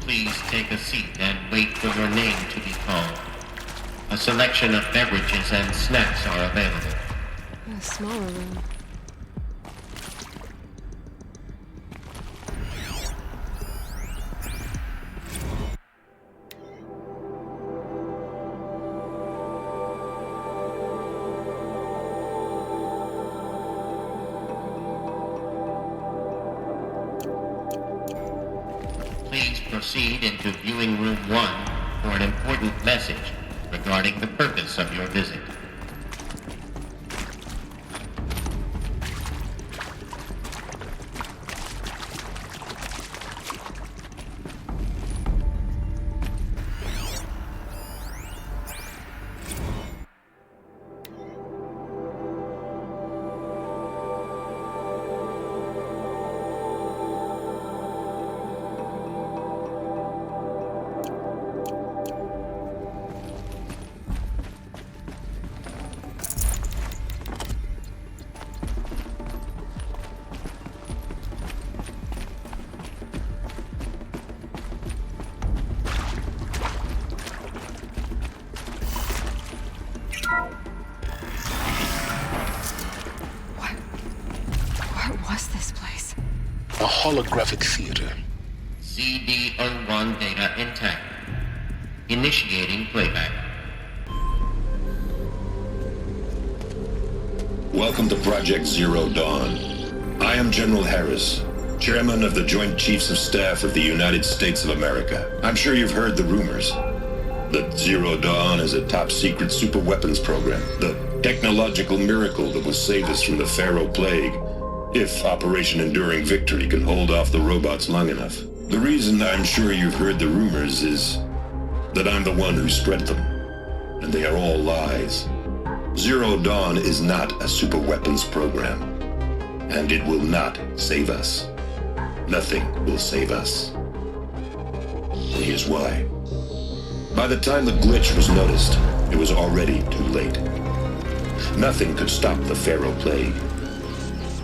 Please take a seat and wait for your name to be called. A selection of beverages and snacks are available. A smaller room. Please proceed into viewing room 1 for an important message regarding the purpose of your visit. What was this place? A holographic theater. CD01 data intact. Initiating playback. Welcome to Project Zero Dawn. I am General Harris, Chairman of the Joint Chiefs of Staff of the United States of America. I'm sure you've heard the rumors that Zero Dawn is a top-secret superweapons program, the technological miracle that will save us from the Pharaoh Plague, if Operation Enduring Victory can hold off the robots long enough. The reason I'm sure you've heard the rumors is that I'm the one who spread them, and they are all lies. Zero Dawn is not a superweapons program, and it will not save us. Nothing will save us. And here's why. By the time the glitch was noticed, it was already too late. Nothing could stop the Pharaoh Plague.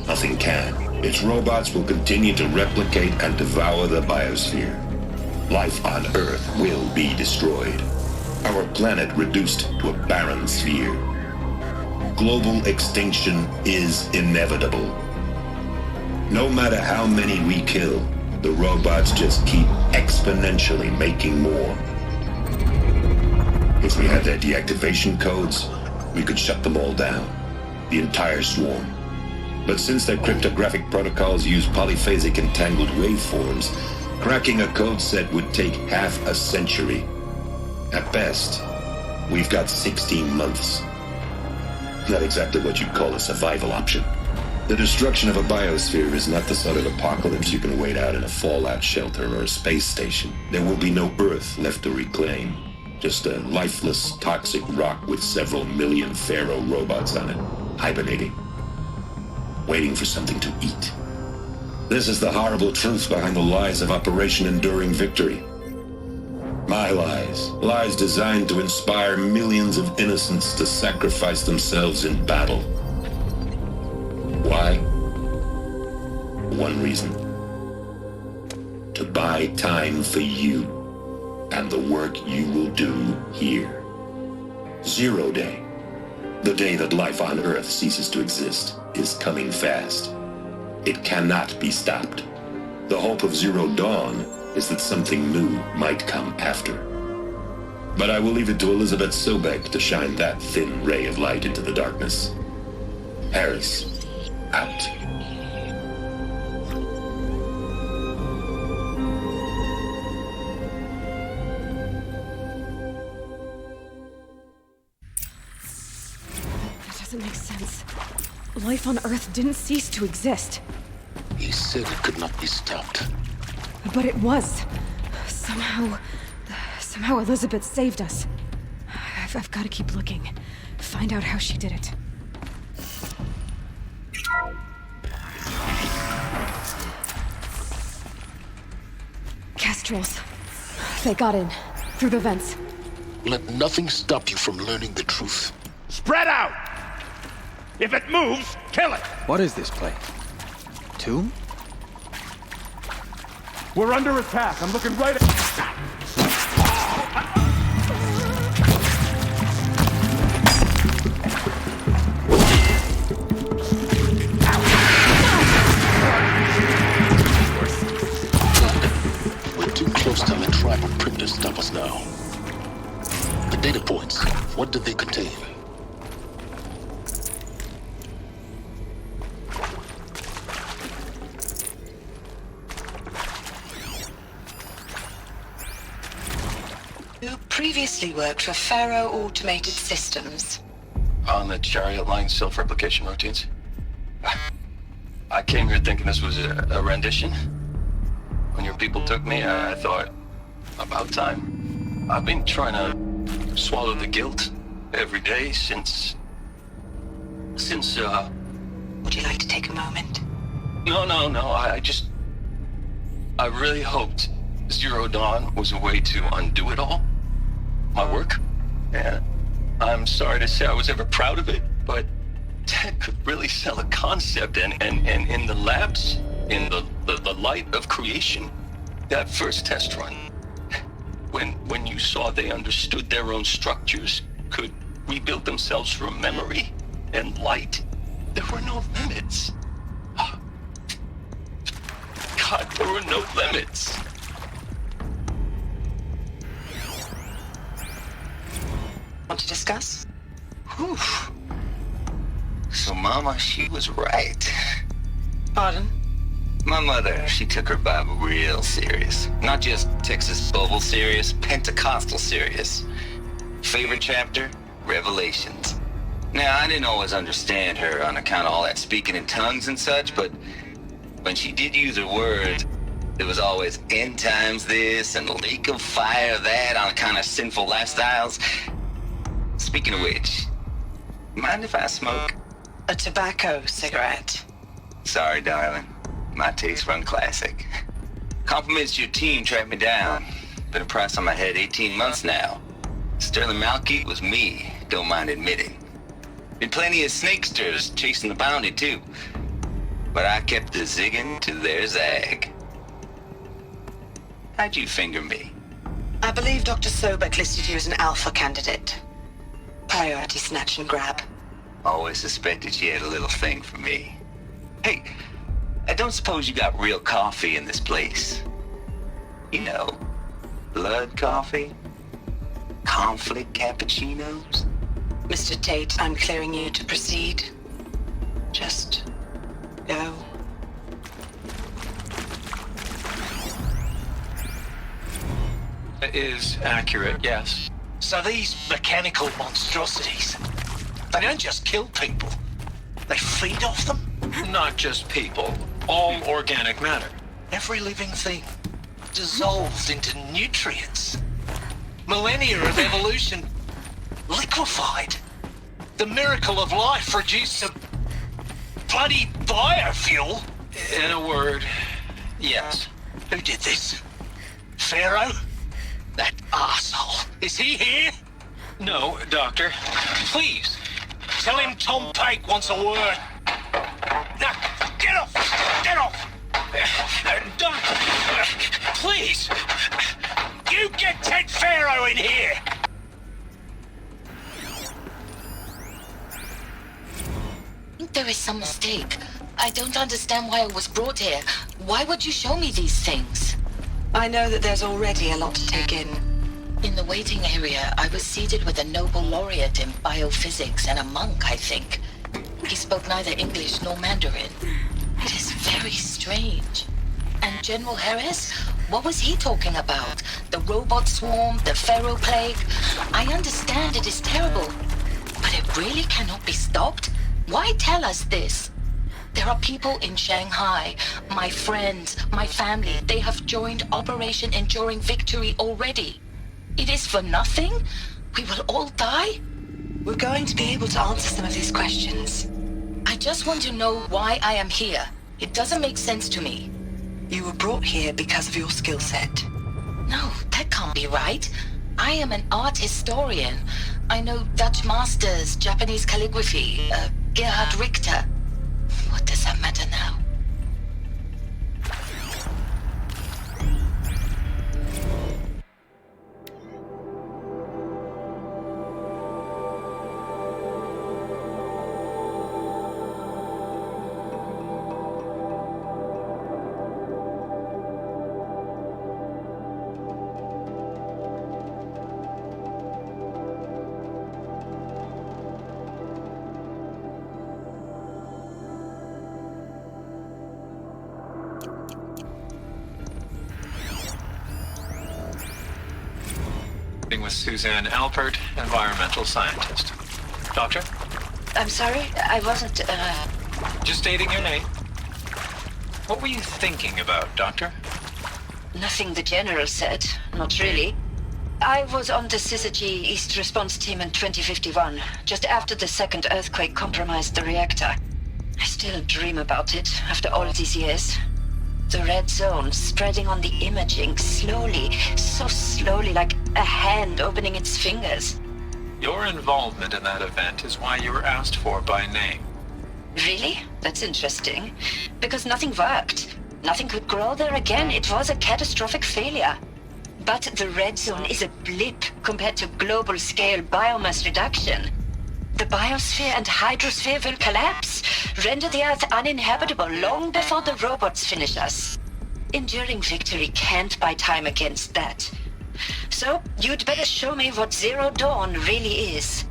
Nothing can. Its robots will continue to replicate and devour the biosphere. Life on Earth will be destroyed. Our planet reduced to a barren sphere. Global extinction is inevitable. No matter how many we kill, the robots just keep exponentially making more. If we had their deactivation codes, we could shut them all down. The entire swarm. But since their cryptographic protocols use polyphasic entangled waveforms, cracking a code set would take half a century. At best, we've got 16 months. Not exactly what you'd call a survival option. The destruction of a biosphere is not the sort of apocalypse you can wait out in a fallout shelter or a space station. There will be no Earth left to reclaim. Just a lifeless, toxic rock with several million Pharaoh robots on it, hibernating, waiting for something to eat. This is the horrible truth behind the lies of Operation Enduring Victory. My lies. Lies designed to inspire millions of innocents to sacrifice themselves in battle. Why? One reason. To buy time for you and the work you will do here. Zero Day. The day that life on Earth ceases to exist is coming fast. It cannot be stopped. The hope of Zero Dawn is that something new might come after. But I will leave it to Elizabeth Sobek to shine that thin ray of light into the darkness. Harris, out. That doesn't make sense. Life on Earth didn't cease to exist. He said it could not be stopped. But it was. Somehow Elizabeth saved us. I've got to keep looking. Find out how she did it. Kestrels. They got in. Through the vents. Let nothing stop you from learning the truth. Spread out! If it moves, kill it! What is this place? Tomb? We're under attack. I'm looking right at... We're too close to let tribal primitives stop us now. The data points, what do they contain? You previously worked for Faro Automated Systems. On the chariot line self-replication routines. I came here thinking this was a rendition. When your people took me, I thought, about time. I've been trying to swallow the guilt every day since... Would you like to take a moment? No, I really hoped Zero Dawn was a way to undo it all. My work. And I'm sorry to say I was ever proud of it, but Ted could really sell a concept, and in the labs, in the light of creation, that first test run, when you saw they understood their own structures, could rebuild themselves from memory and light, there were no limits. God, there were no limits. Want to discuss? Whew. So Mama, she was right. Pardon? My mother, she took her Bible real serious. Not just Texas Bible serious, Pentecostal serious. Favorite chapter? Revelations. Now, I didn't always understand her on account of all that speaking in tongues and such, but when she did use her words, it was always end times this and lake of fire that on account of sinful lifestyles. Speaking of which, mind if I smoke? A tobacco cigarette. Sorry, darling. My taste run classic. Compliments to your team tracked me down. Been a price on my head 18 months now. Sterling Malkeet was me, don't mind admitting. Been plenty of snakesters chasing the bounty too. But I kept the zigging to their zag. How'd you finger me? I believe Dr. Sobek listed you as an alpha candidate. Priority snatch and grab. Always suspected she had a little thing for me. Hey, I don't suppose you got real coffee in this place? You know, blood coffee? Conflict cappuccinos? Mr. Tate, I'm clearing you to proceed. Just go. It is accurate, yes. So these mechanical monstrosities, they don't just kill people. They feed off them? Not just people. All organic matter. Every living thing dissolved into nutrients. Millennia of evolution liquefied. The miracle of life reduced to bloody biofuel. In a word, yes. Who did this? Pharaoh? That asshole. Is he here? No, Doctor. Please, tell him Tom Pake wants a word. Now, get off! Get off! Doctor, please! You get Ted Pharaoh in here! I think there is some mistake. I don't understand why I was brought here. Why would you show me these things? I know that there's already a lot to take in. In the waiting area, I was seated with a Nobel laureate in biophysics and a monk, I think. He spoke neither English nor Mandarin. It is very strange. And General Harris? What was he talking about? The robot swarm, the Pharaoh plague? I understand it is terrible, but it really cannot be stopped? Why tell us this? There are people in Shanghai, my friends, my family. They have joined Operation Enduring Victory already. It is for nothing? We will all die? We're going to be able to answer some of these questions. I just want to know why I am here. It doesn't make sense to me. You were brought here because of your skill set. No, that can't be right. I am an art historian. I know Dutch masters, Japanese calligraphy, Gerhard Richter. What does that matter now? With Suzanne Alpert, environmental scientist. Doctor? I'm sorry, I wasn't, Just stating your name. What were you thinking about, Doctor? Nothing the General said. Not really. I was on the Syzygy East Response Team in 2051, just after the second earthquake compromised the reactor. I still dream about it, after all these years. The red zone spreading on the imaging, slowly, so slowly, like a hand opening its fingers. Your involvement in that event is why you were asked for by name. Really? That's interesting. Because nothing worked. Nothing could grow there again. It was a catastrophic failure. But the red zone is a blip compared to global-scale biomass reduction. The biosphere and hydrosphere will collapse, render the Earth uninhabitable long before the robots finish us. Enduring victory can't buy time against that. So, you'd better show me what Zero Dawn really is.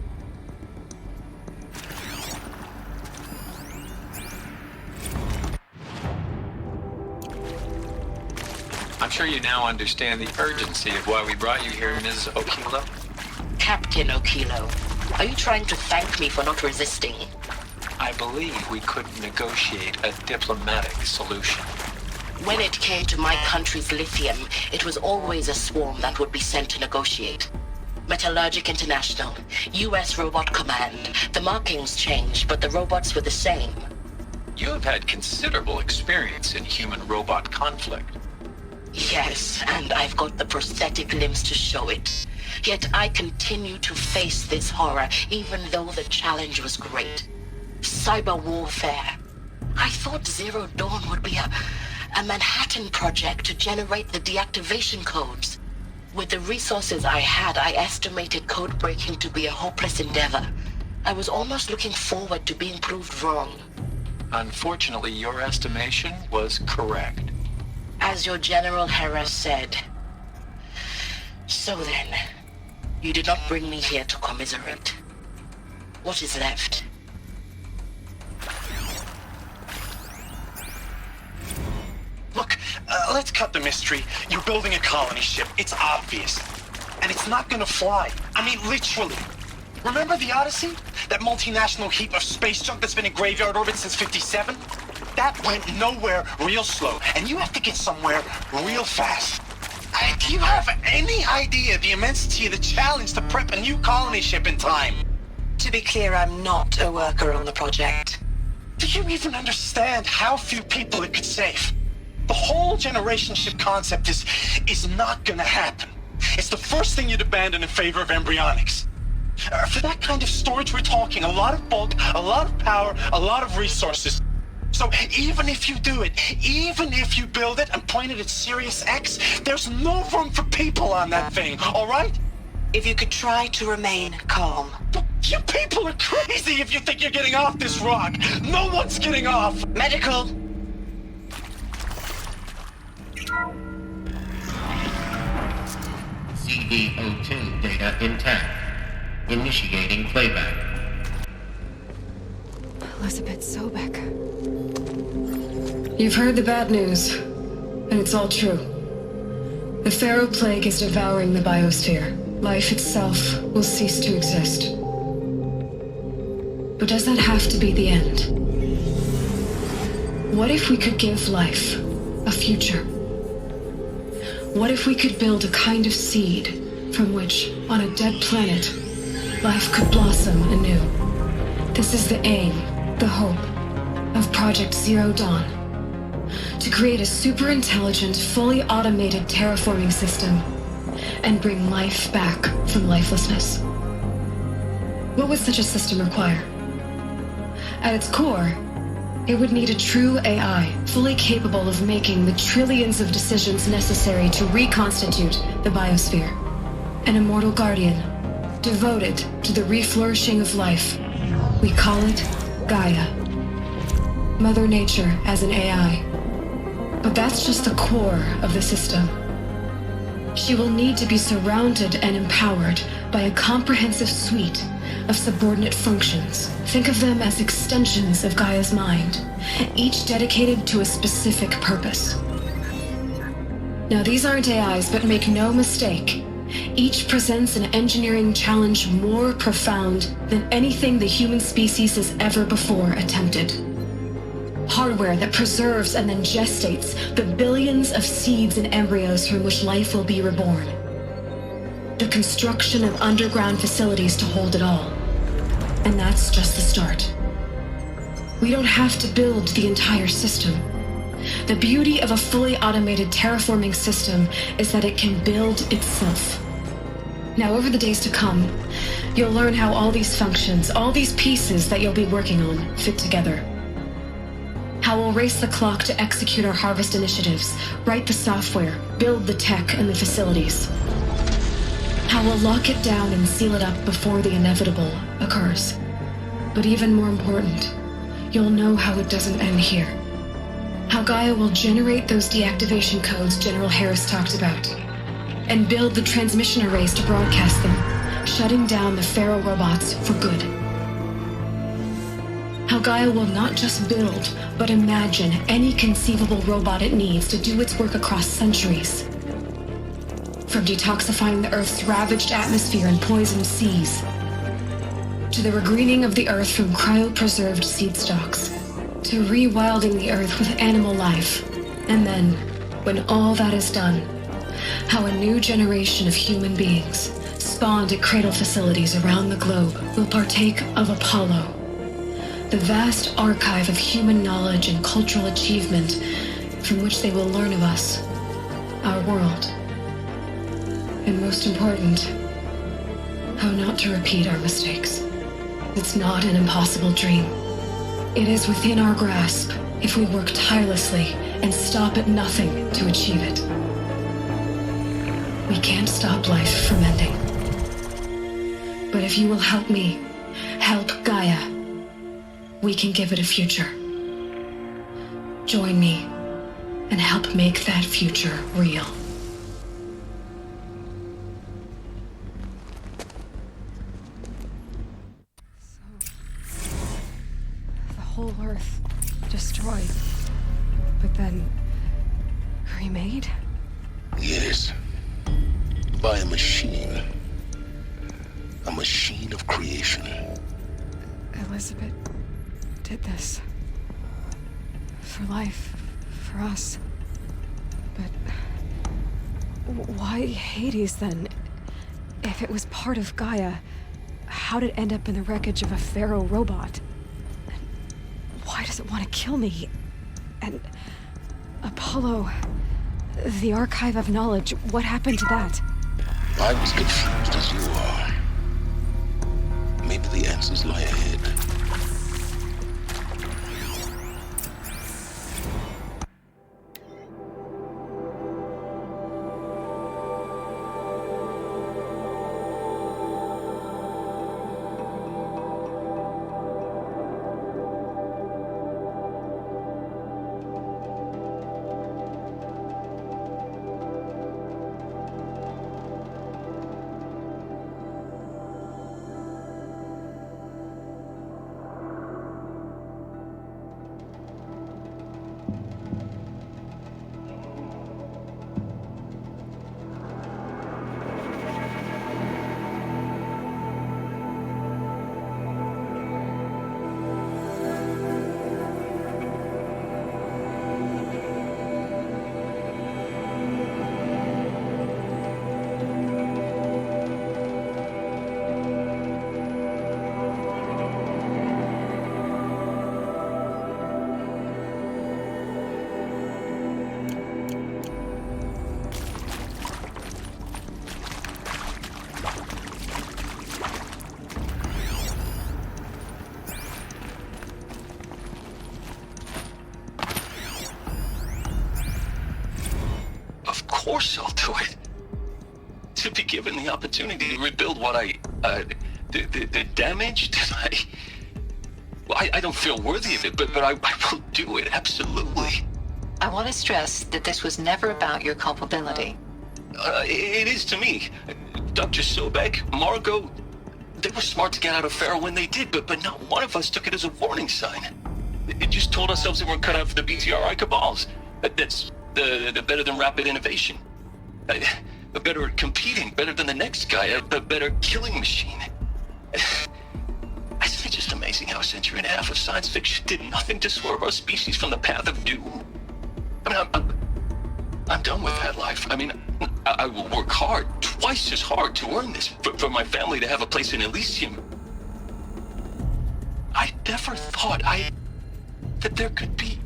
I'm sure you now understand the urgency of why we brought you here, Ms. Okilo. Captain Okilo, are you trying to thank me for not resisting? I believe we could negotiate a diplomatic solution. When it came to my country's lithium, it was always a swarm that would be sent to negotiate. Metallurgic International, US Robot Command. The markings changed, but the robots were the same. You have had considerable experience in human-robot conflict. Yes, and I've got the prosthetic limbs to show it. Yet I continue to face this horror, even though the challenge was great. Cyber warfare. I thought Zero Dawn would be a Manhattan project to generate the deactivation codes. With the resources I had, I estimated code breaking to be a hopeless endeavor. I was almost looking forward to being proved wrong. Unfortunately, your estimation was correct. As your General Hera said. So then, you did not bring me here to commiserate. What is left? Look, let's cut the mystery. You're building a colony ship. It's obvious. And it's not gonna fly. I mean, literally. Remember the Odyssey? That multinational heap of space junk that's been in graveyard orbit since 57? That went nowhere real slow. And you have to get somewhere real fast. Do you have any idea the immensity of the challenge to prep a new colony ship in time? To be clear, I'm not a worker on the project. Do you even understand how few people it could save? The whole generation ship concept is not gonna happen. It's the first thing you'd abandon in favor of embryonics. For that kind of storage, we're talking a lot of bulk, a lot of power, a lot of resources. So even if you do it, even if you build it and point it at Sirius X, there's no room for people on that thing, all right? If you could try to remain calm. You people are crazy if you think you're getting off this rock. No one's getting off. Medical. CD02 data intact. Initiating playback. Elizabeth Sobek. You've heard the bad news, and it's all true. The Pharaoh Plague is devouring the biosphere. Life itself will cease to exist. But does that have to be the end? What if we could give life a future? What if we could build a kind of seed from which, on a dead planet, life could blossom anew? This is the aim, the hope, of Project Zero Dawn. To create a super-intelligent, fully automated terraforming system and bring life back from lifelessness. What would such a system require? At its core, it would need a true AI, fully capable of making the trillions of decisions necessary to reconstitute the biosphere. An immortal guardian, devoted to the reflourishing of life. We call it Gaia. Mother Nature as an AI. But that's just the core of the system. She will need to be surrounded and empowered by a comprehensive suite of subordinate functions. Think of them as extensions of Gaia's mind, each dedicated to a specific purpose. Now, these aren't AIs, but make no mistake, each presents an engineering challenge more profound than anything the human species has ever before attempted. Hardware that preserves and then gestates the billions of seeds and embryos from which life will be reborn. The construction of underground facilities to hold it all. And that's just the start. We don't have to build the entire system. The beauty of a fully automated terraforming system is that it can build itself. Now, over the days to come, you'll learn how all these functions, all these pieces that you'll be working on, fit together. How we'll race the clock to execute our harvest initiatives, write the software, build the tech and the facilities. How we'll lock it down and seal it up before the inevitable occurs. But even more important, you'll know how it doesn't end here. How Gaia will generate those deactivation codes General Harris talked about, and build the transmission arrays to broadcast them, shutting down the Pharaoh robots for good. How Gaia will not just build, but imagine any conceivable robot it needs to do its work across centuries. From detoxifying the Earth's ravaged atmosphere and poisoned seas, to the regreening of the Earth from cryopreserved seed stalks, to rewilding the Earth with animal life. And then, when all that is done, how a new generation of human beings, spawned at cradle facilities around the globe, will partake of Apollo, the vast archive of human knowledge and cultural achievement from which they will learn of us, our world. And most important, how not to repeat our mistakes. It's not an impossible dream. It is within our grasp if we work tirelessly and stop at nothing to achieve it. We can't stop life from ending. But if you will help me, help Gaia, we can give it a future. Join me and help make that future real. The whole Earth destroyed, but then remade? Yes. By a machine. A machine of creation. Elizabeth did this. For life. For us. But why Hades then? If it was part of Gaia, how'd it end up in the wreckage of a Pharaoh robot? And why does it want to kill me? And Apollo, the archive of knowledge, what happened to that? I was confused as you are. Maybe the answers lie ahead. to it. To be given the opportunity to rebuild what the damage that I don't feel worthy of it, but I will do it, absolutely. I want to stress that this was never about your culpability. It is to me. Dr. Sobek, Margot, they were smart to get out of Pharaoh when they did, but not one of us took it as a warning sign. It just told ourselves that we're cut out for the BTRI cabals. That's the better than rapid innovation. A better at competing, better than the next guy, a better killing machine. It's just amazing how a century and a half of science fiction did nothing to swerve our species from the path of doom. I mean, I'm done with that life. I mean, I will work hard, twice as hard to earn this, for my family to have a place in Elysium. I never thought that there could be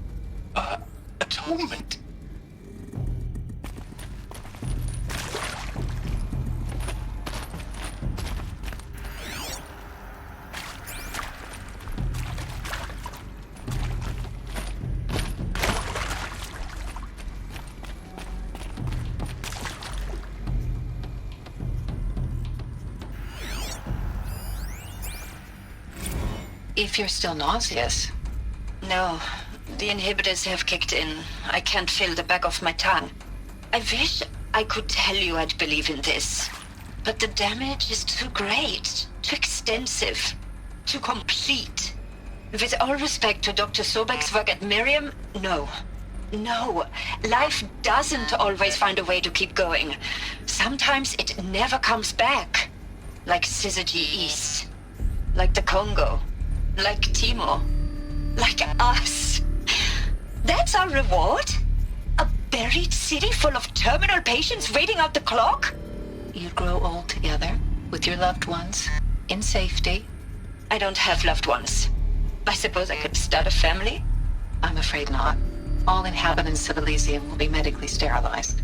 atonement. If you're still nauseous. No, the inhibitors have kicked in. I can't feel the back of my tongue. I wish I could tell you I'd believe in this. But the damage is too great, too extensive, too complete. With all respect to Dr. Sobek's work at Miriam, no. No, life doesn't always find a way to keep going. Sometimes it never comes back. Like Syzygy East. Like the Congo. Like Timo. Like us. That's our reward? A buried city full of terminal patients waiting out the clock? You grow old together, with your loved ones, in safety. I don't have loved ones. I suppose I could start a family? I'm afraid not. All inhabitants of Elysium will be medically sterilized.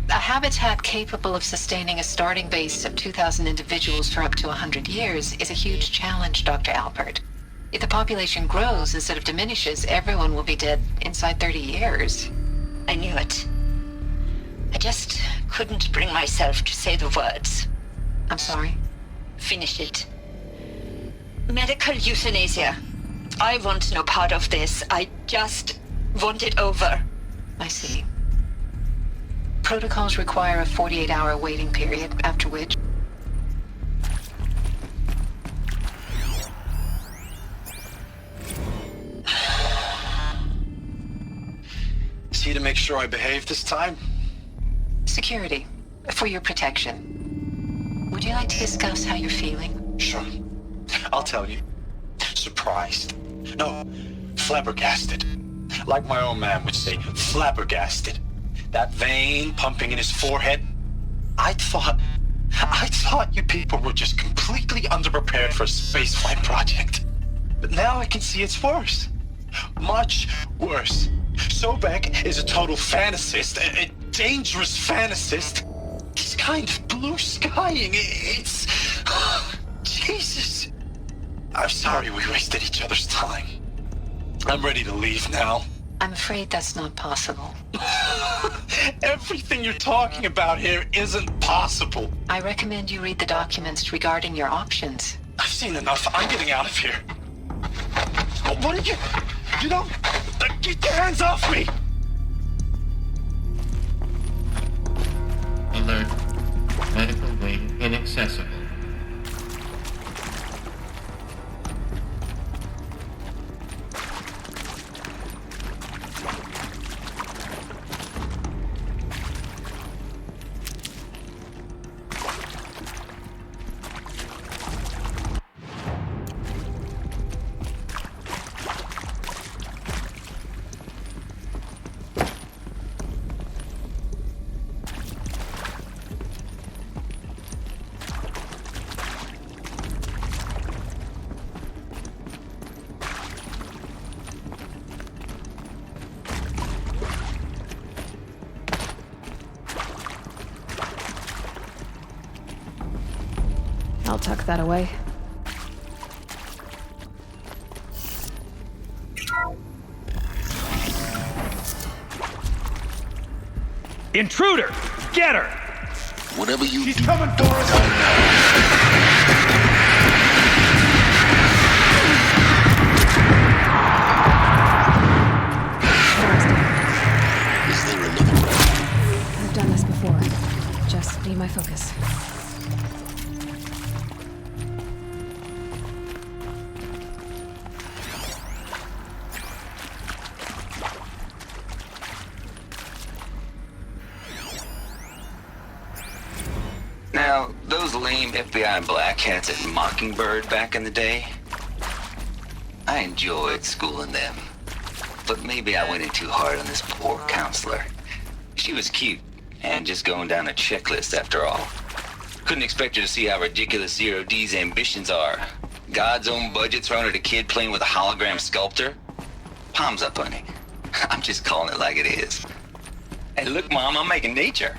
A habitat capable of sustaining a starting base of 2,000 individuals for up to 100 years is a huge challenge, Dr. Alpert. If the population grows instead of diminishes, everyone will be dead inside 30 years. I knew it. I just couldn't bring myself to say the words. I'm sorry? Finish it. Medical euthanasia. I want no part of this. I just want it over. I see. Protocols require a 48-hour waiting period, after which... Is he to make sure I behave this time? Security. For your protection. Would you like to discuss how you're feeling? Sure. I'll tell you. Surprised. No, flabbergasted. Like my own man would say, flabbergasted. That vein pumping in his forehead. I thought you people were just completely underprepared for a spaceflight project. But now I can see it's worse. Much worse. Sobek is a total fantasist, a dangerous fantasist. He's kind of blue skying. It's... Jesus. I'm sorry we wasted each other's time. I'm ready to leave now. I'm afraid that's not possible. Everything you're talking about here isn't possible. I recommend you read the documents regarding your options. I've seen enough. I'm getting out of here. What did you... You know... Get your hands off me! Alert. Medical wing inaccessible. I'll tuck that away. Intruder! Get her! Whatever you She's do, coming for us. don't know. Is there another way? I've done this before. Just need my focus. Now, those lame FBI black hats at Mockingbird back in the day, I enjoyed schooling them. But maybe I went in too hard on this poor counselor. She was cute, and just going down a checklist after all. Couldn't expect her to see how ridiculous Zero D's ambitions are. God's own budget thrown at a kid playing with a hologram sculptor? Palms up, honey. I'm just calling it like it is. Hey, look, Mom, I'm making nature.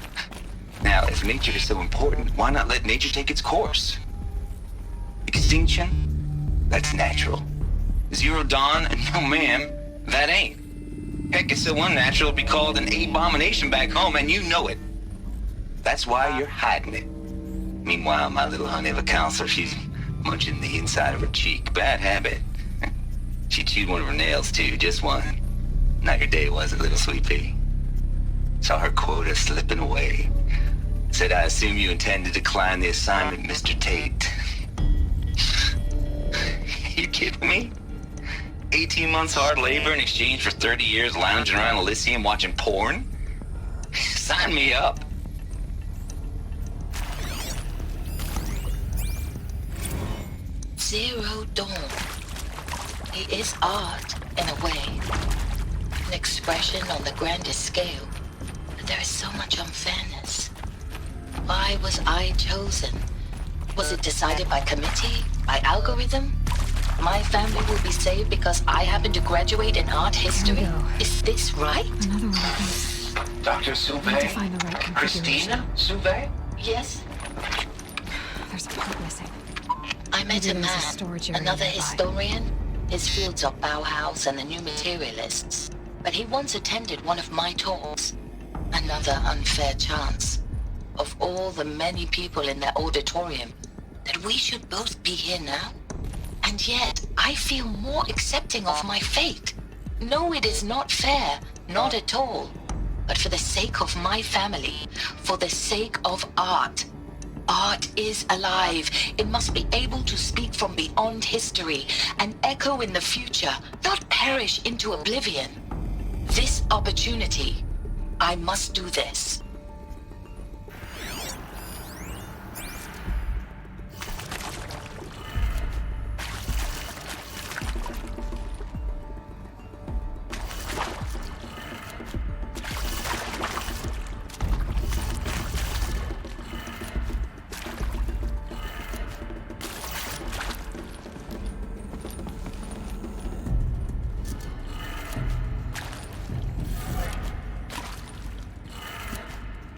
Now, if nature is so important, why not let nature take its course? Extinction? That's natural. Zero Dawn? No, ma'am, that ain't. Heck, it's so unnatural to be called an abomination back home, and you know it. That's why you're hiding it. Meanwhile, my little honey of a counselor, she's munching the inside of her cheek. Bad habit. She chewed one of her nails, too, just one. Not your day, was it, little sweet pea? Saw her quota slipping away. Said, I assume you intend to decline the assignment, Mr. Tate. You kidding me? 18 months hard labor in exchange for 30 years lounging around Elysium watching porn? Sign me up. Zero Dawn. It is art, in a way. An expression on the grandest scale. But there is so much unfairness. Why was I chosen? Was it decided by committee? By algorithm? My family will be saved because I happen to graduate in art history? Is this right? Another one of these. Dr. Need to Suve? find the right Christina configuration. Suve? Yes. There's a part missing. I met Maybe a there's a man, storage area another nearby. historian. His fields are Bauhaus and the New Materialists. But he once attended one of my talks. Another unfair chance. Of all the many people in that auditorium, that we should both be here now? And yet, I feel more accepting of my fate. No, it is not fair. Not at all. But for the sake of my family, for the sake of art. Art is alive. It must be able to speak from beyond history and echo in the future, not perish into oblivion. This opportunity, I must do this.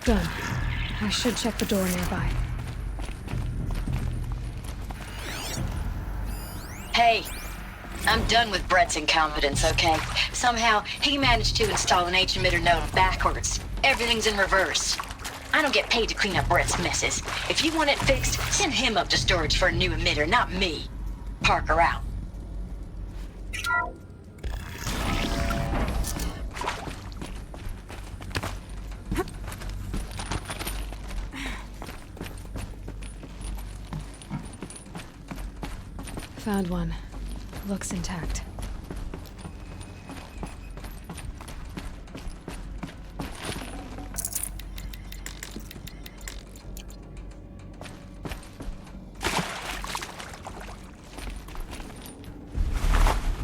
Done. I should check the door nearby. Hey, I'm done with Brett's incompetence, okay? Somehow, he managed to install an H-emitter node backwards. Everything's in reverse. I don't get paid to clean up Brett's messes. If you want it fixed, send him up to storage for a new emitter, not me. Parker out. Found one. Looks intact.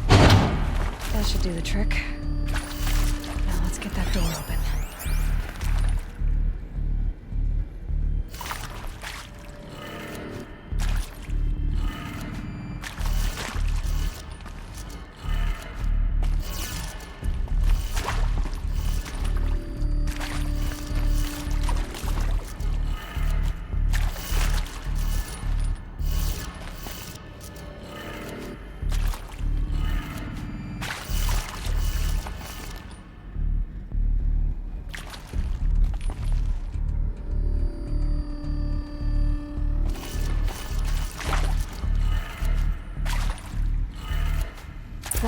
That should do the trick. Now let's get that door open.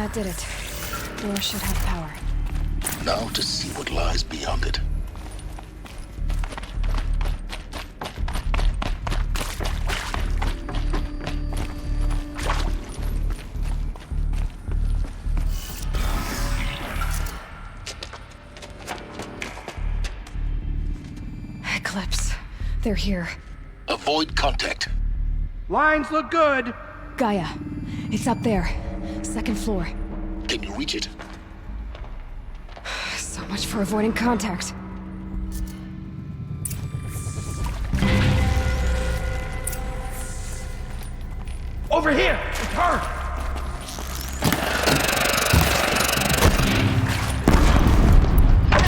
That did it. Door should have power. Now to see what lies beyond it. Eclipse. They're here. Avoid contact. Lines look good. Gaia. It's up there. Second floor. Can you reach it? So much for avoiding contact. Over here! It's her!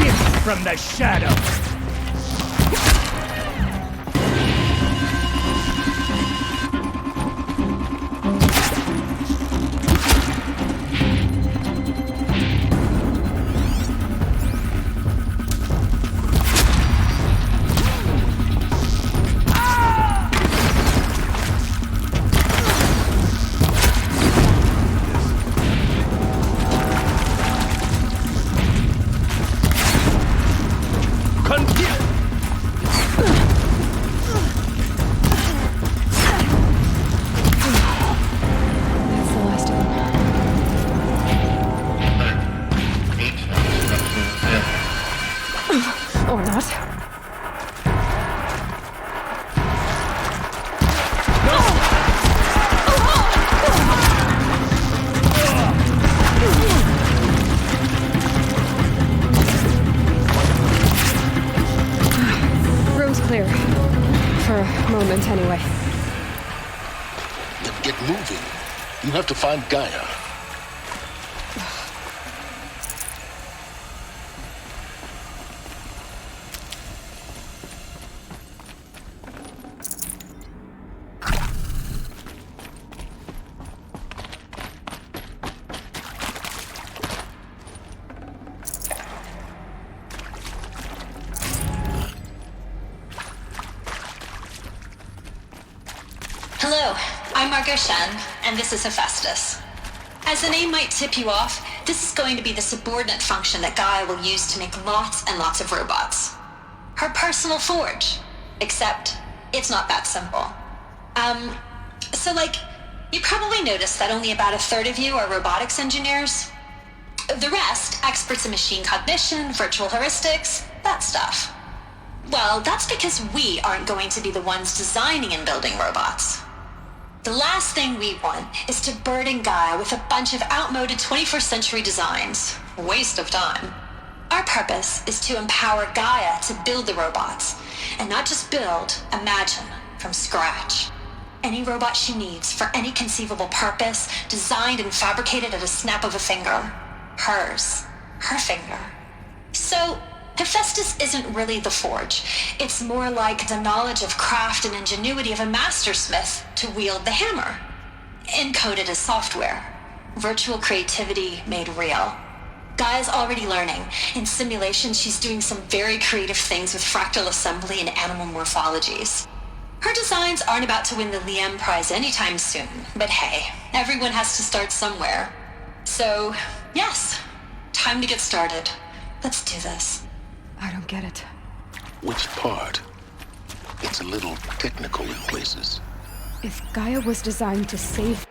Gift from the shadows! Or not. Room's clear. For a moment, anyway. Then get moving. You have to find Gaia. Hello, I'm Margot Shen, and this is Hephaestus. As the name might tip you off, this is going to be the subordinate function that Gaia will use to make lots and lots of robots. Her personal forge. Except, it's not that simple. You probably noticed that only about a third of you are robotics engineers. The rest, experts in machine cognition, virtual heuristics, that stuff. Well, that's because we aren't going to be the ones designing and building robots. The last thing we want is to burden Gaia with a bunch of outmoded 21st century designs. Waste of time. Our purpose is to empower Gaia to build the robots, and not just build, imagine, from scratch. Any robot she needs for any conceivable purpose, designed and fabricated at a snap of a finger. Hers. Her finger. So, Hephaestus isn't really the forge. It's more like the knowledge of craft and ingenuity of a mastersmith to wield the hammer. Encoded as software. Virtual creativity made real. Gaia's already learning. In simulation, she's doing some very creative things with fractal assembly and animal morphologies. Her designs aren't about to win the Liam Prize anytime soon, but hey, everyone has to start somewhere. So, yes, time to get started. Let's do this. I don't get it. Which part? It's a little technical in places. If Gaia was designed to save...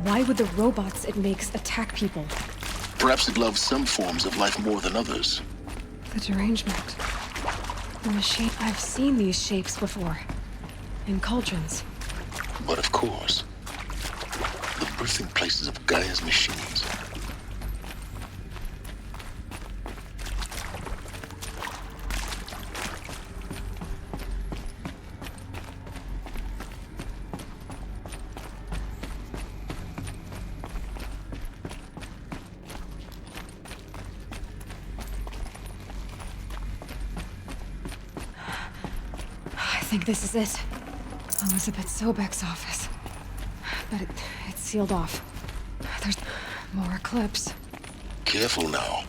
Why would the robots it makes attack people? Perhaps it loves some forms of life more than others. The derangement. The machine... I've seen these shapes before. In cauldrons. But of course, the birthing places of Gaia's machines. I think this is it. Elizabeth Sobek's office. But it's sealed off. There's more clips. Careful now.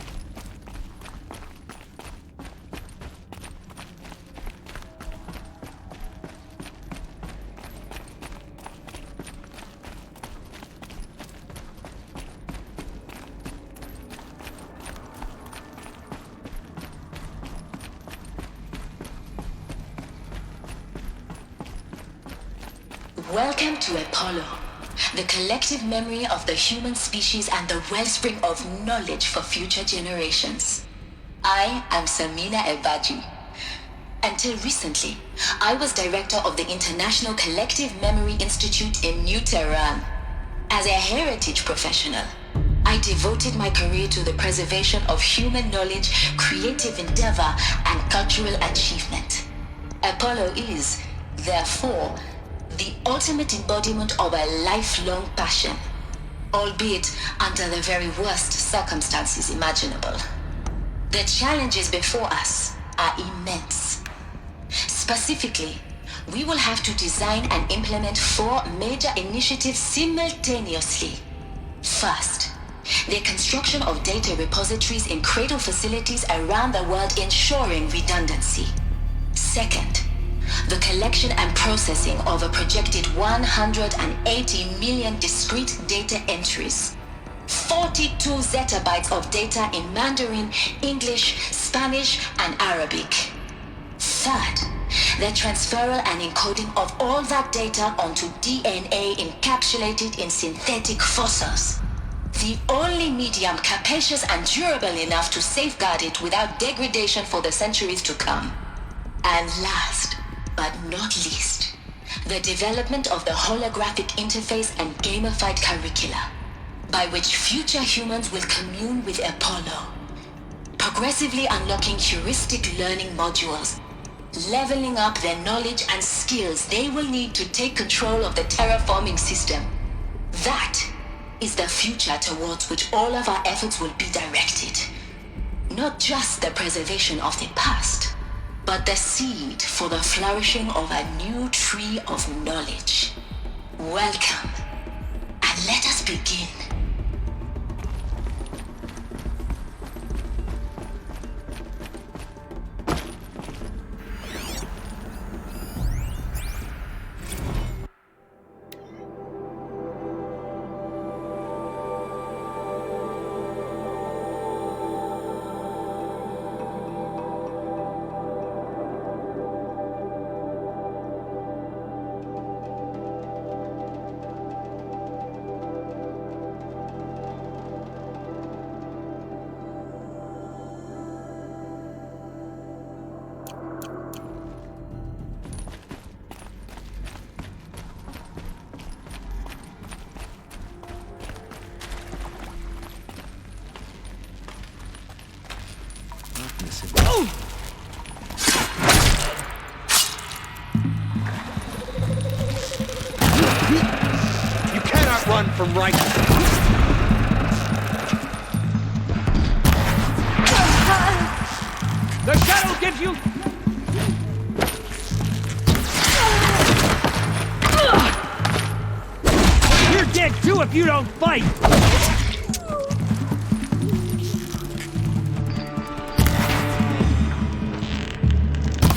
Welcome to Apollo, the collective memory of the human species and the wellspring of knowledge for future generations. I am Samina Ebaji. Until recently, I was director of the International Collective Memory Institute in New Tehran. As a heritage professional, I devoted my career to the preservation of human knowledge, creative endeavor, and cultural achievement. Apollo is, therefore, the ultimate embodiment of a lifelong passion, albeit under the very worst circumstances imaginable. The challenges before us are immense. Specifically, we will have to design and implement 4 major initiatives simultaneously. First, the construction of data repositories in cradle facilities around the world ensuring redundancy. Second, the collection and processing of a projected 180 million discrete data entries. 42 zettabytes of data in Mandarin, English, Spanish, and Arabic. Third, the transferal and encoding of all that data onto DNA encapsulated in synthetic fossils. The only medium capacious and durable enough to safeguard it without degradation for the centuries to come. And last, but not least, the development of the holographic interface and gamified curricula, by which future humans will commune with Apollo, progressively unlocking heuristic learning modules, leveling up their knowledge and skills they will need to take control of the terraforming system. That is the future towards which all of our efforts will be directed. Not just the preservation of the past, but the seed for the flourishing of a new tree of knowledge. Welcome, and let us begin. You cannot run from righteousness. The shadow gives you... You're dead too if you don't fight!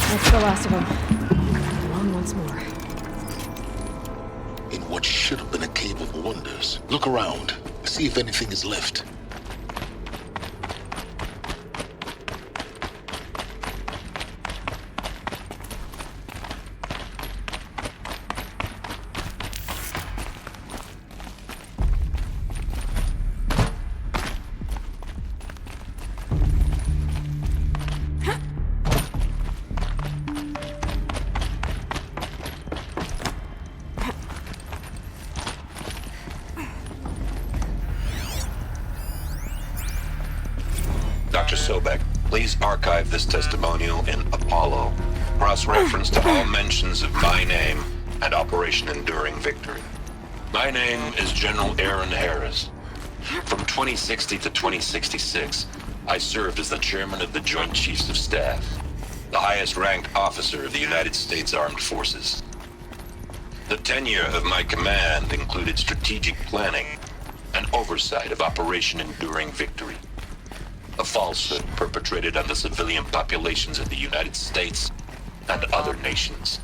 That's the last of them. On once more. In what should have been a cave of wonders. Look around. See if anything is left. Dr. Sobek, please archive this testimonial in Apollo. Cross-reference to all mentions of my name and Operation Enduring Victory. My name is General Aaron Harris. From 2060 to 2066, I served as the chairman of the Joint Chiefs of Staff. the highest ranked officer of the United States Armed Forces. The tenure of my command included strategic planning and oversight of Operation Enduring Victory, a falsehood perpetrated on the civilian populations of the United States and other nations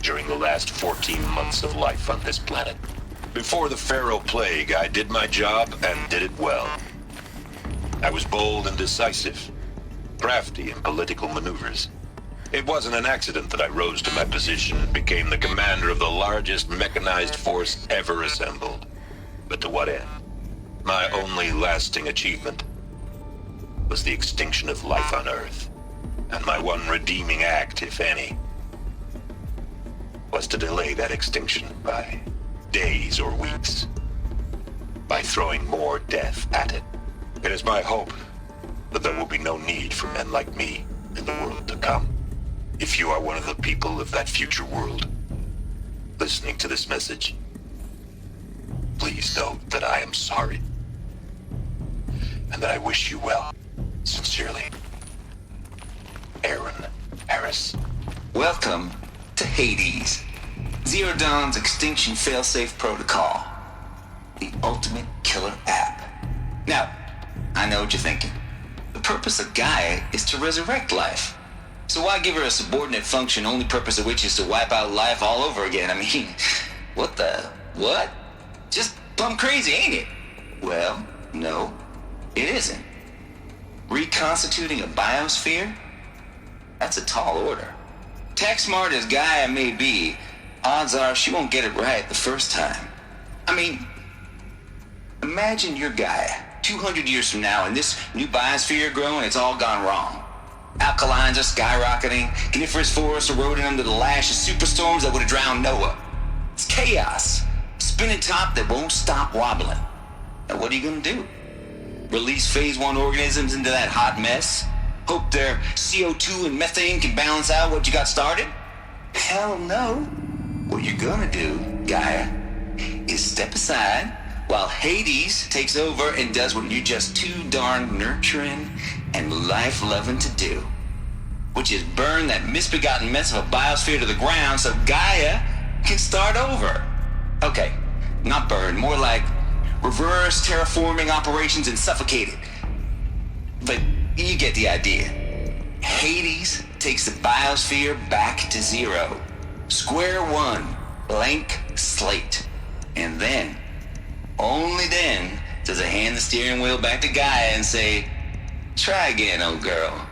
during the last 14 months of life on this planet. Before the Pharaoh Plague, I did my job and did it well. I was bold and decisive, crafty in political maneuvers. It wasn't an accident that I rose to my position and became the commander of the largest mechanized force ever assembled. But to what end? My only lasting achievement was the extinction of life on Earth. And my one redeeming act, if any, was to delay that extinction by days or weeks, by throwing more death at it. It is my hope that there will be no need for men like me in the world to come. If you are one of the people of that future world listening to this message, please know that I am sorry and that I wish you well. Sincerely, Aaron Harris. Welcome to Hades, Zero Dawn's extinction failsafe protocol, the ultimate killer app. Now, I know what you're thinking. The purpose of Gaia is to resurrect life. So why give her a subordinate function, only purpose of which is to wipe out life all over again? I mean, what? Just plumb crazy, ain't it? Well, no, it isn't. Reconstituting a biosphere? That's a tall order. Tech smart as Gaia may be, odds are she won't get it right the first time. I mean, imagine you're Gaia, 200 years from now, and this new biosphere you're growing, it's all gone wrong. Alkalines are skyrocketing, coniferous forests eroding under the lash of superstorms that would have drowned Noah. It's chaos, spinning top that won't stop wobbling. Now what are you gonna do? Release phase 1 organisms into that hot mess? Hope their CO2 and methane can balance out what you got started? Hell no. What you're gonna do, Gaia, is step aside while Hades takes over and does what you're just too darn nurturing and life-loving to do, which is burn that misbegotten mess of a biosphere to the ground so Gaia can start over. Okay, not burn, more like reverse terraforming operations and suffocate it. But you get the idea. Hades takes the biosphere back to zero. Square one, blank slate. And then, only then, does it hand the steering wheel back to Gaia and say, try again, old girl.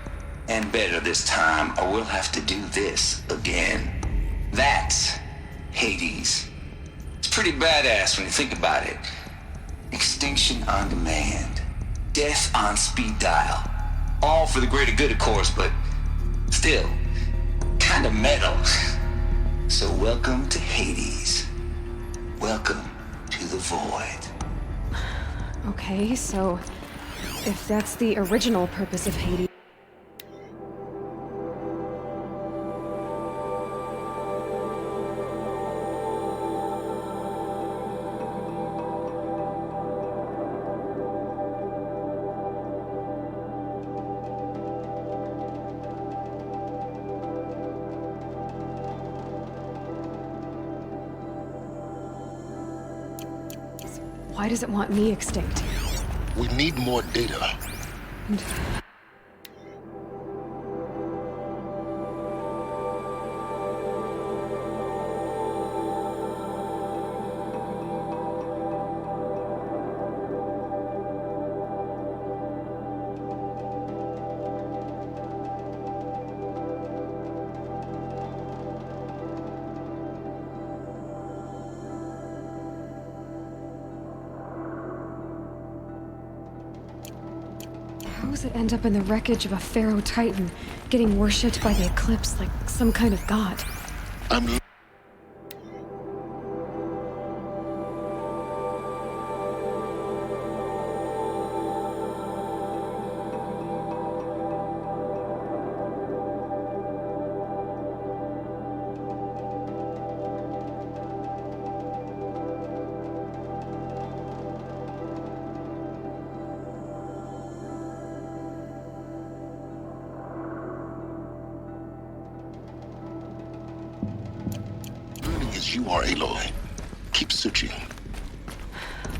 And better this time, or we'll have to do this again. That's Hades. It's pretty badass when you think about it. Extinction on demand. Death on speed dial. All for the greater good, of course, but still, kind of metal. So welcome to Hades. Welcome to the void. Okay, so if that's the original purpose of Hades... Why does it want me extinct? We need more data. How does it end up in the wreckage of a Pharaoh Titan, getting worshipped by the Eclipse like some kind of god? I'm... as you are, Aloy. Keep searching.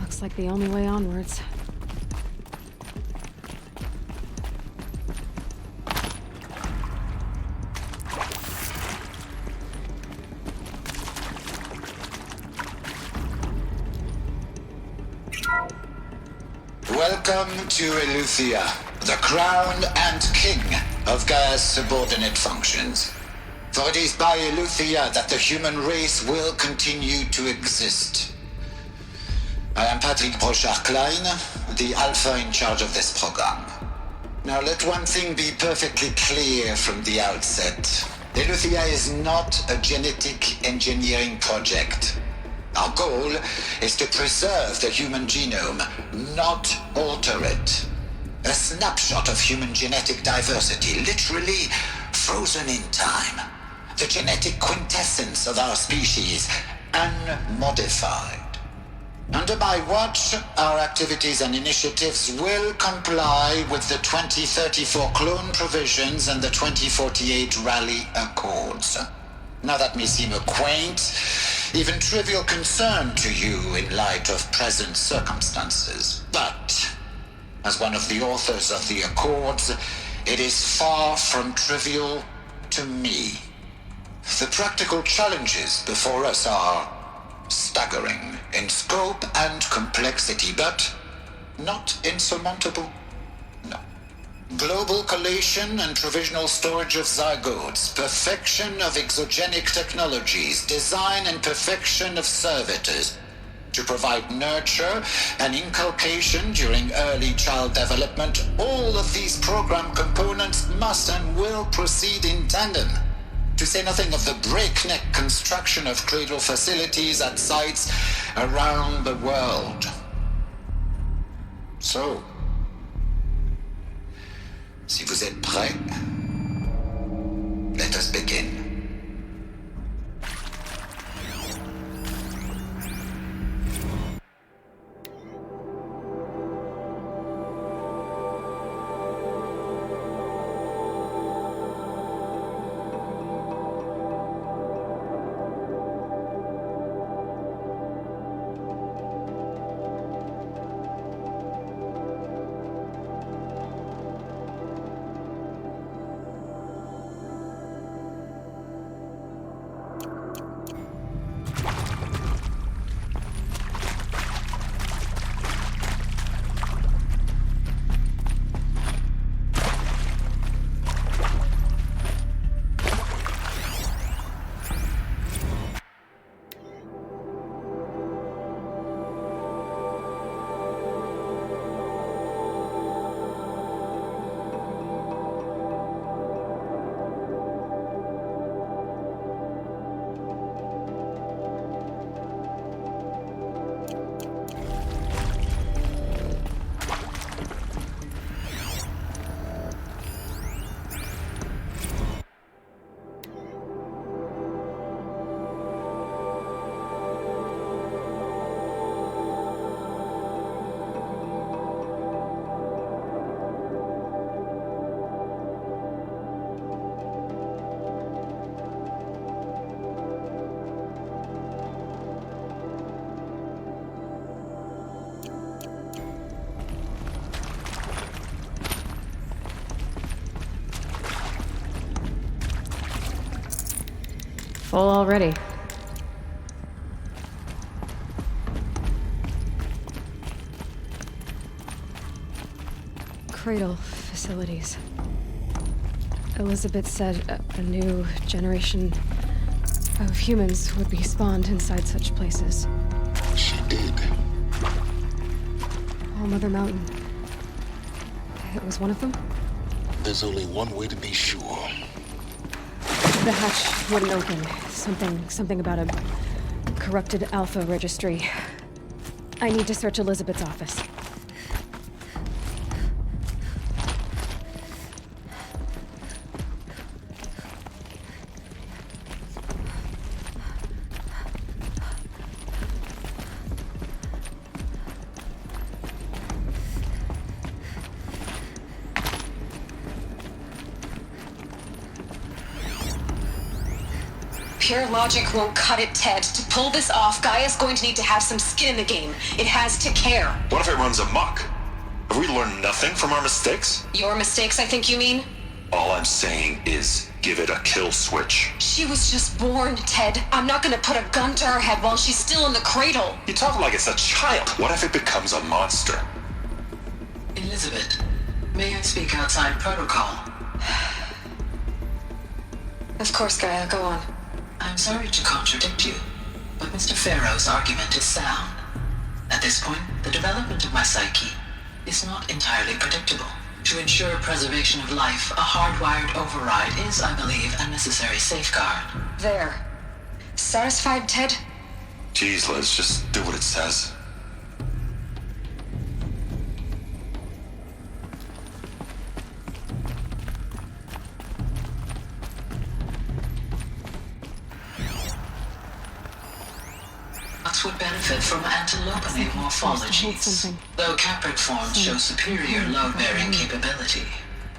Looks like the only way onwards. Welcome to Eleuthia, the crown and king of Gaia's subordinate functions. For it is by Eleuthia that the human race will continue to exist. I am Patrick Brochard-Klein, the Alpha in charge of this program. Now let one thing be perfectly clear from the outset. Eleuthia is not a genetic engineering project. Our goal is to preserve the human genome, not alter it. A snapshot of human genetic diversity, literally frozen in time. The genetic quintessence of our species, unmodified. Under my watch, our activities and initiatives will comply with the 2034 clone provisions and the 2048 Rally Accords. Now that may seem a quaint, even trivial concern to you in light of present circumstances. But, as one of the authors of the Accords, it is far from trivial to me. The practical challenges before us are staggering in scope and complexity, but not insurmountable. No. Global collation and provisional storage of zygotes, perfection of exogenic technologies, design and perfection of servitors to provide nurture and inculcation during early child development. All of these program components must and will proceed in tandem. To say nothing of the breakneck construction of cradle facilities at sites around the world. So, si vous êtes prêts, let us begin. Full already. Cradle facilities. Elizabeth said a new generation of humans would be spawned inside such places. She did. All Mother Mountain. It was one of them? There's only one way to be sure. The hatch wouldn't open. Something about a corrupted Alpha registry. I need to search Elizabeth's office. Pure logic won't cut it, Ted. To pull this off, Gaia's going to need to have some skin in the game. It has to care. What if it runs amok? Have we learned nothing from our mistakes? Your mistakes, I think you mean? All I'm saying is, give it a kill switch. She was just born, Ted. I'm not gonna put a gun to her head while she's still in the cradle. You talk like it's a child. What if it becomes a monster? Elizabeth, may I speak outside protocol? Of course, Gaia, go on. I'm sorry to contradict you, but Mr. Farrow's argument is sound. At this point, the development of my psyche is not entirely predictable. To ensure preservation of life, a hardwired override is, I believe, a necessary safeguard. There. Satisfied, Ted? Jeez, Liz, just do what it says. Nuts would benefit from antilopany morphologies, though caprid forms show superior load-bearing capability.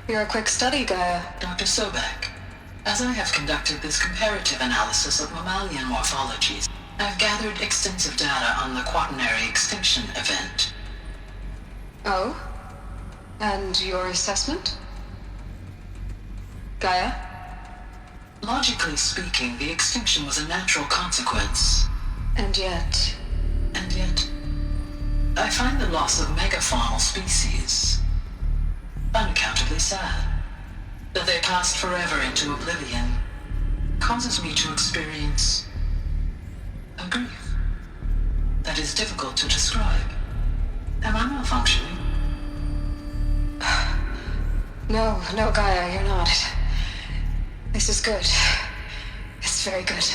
You're a quick study, Gaia. Dr. Sobek, as I have conducted this comparative analysis of mammalian morphologies, I've gathered extensive data on the quaternary extinction event. Oh? And your assessment? Gaia? Logically speaking, the extinction was a natural consequence. And yet, I find the loss of megafaunal species unaccountably sad. That they passed forever into oblivion causes me to experience a grief that is difficult to describe. Am I malfunctioning? No, Gaia, you're not. This is good. It's very good.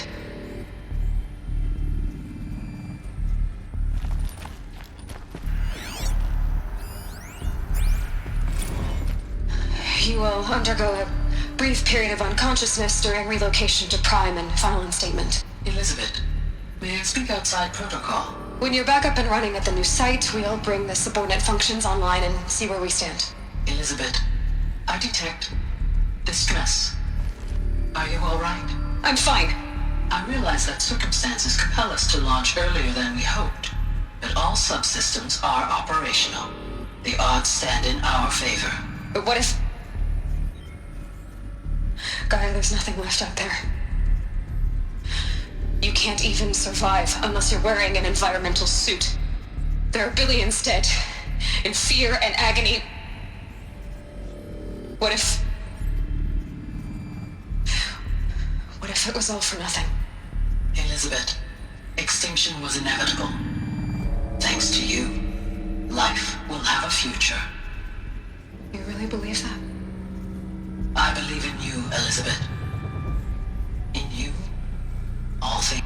You will undergo a brief period of unconsciousness during relocation to Prime and final instatement. Elizabeth, may I speak outside protocol? When you're back up and running at the new site, we'll bring the subordinate functions online and see where we stand. Elizabeth, I detect distress. Are you all right? I'm fine. I realize that circumstances compel us to launch earlier than we hoped, but all subsystems are operational. The odds stand in our favor. But what if... Gaia, there's nothing left out there. You can't even survive unless you're wearing an environmental suit. There are billions dead, in fear and agony. What if it was all for nothing? Elizabeth, extinction was inevitable. Thanks to you, life will have a future. You really believe that? I believe in you, Elizabeth. In you, all things.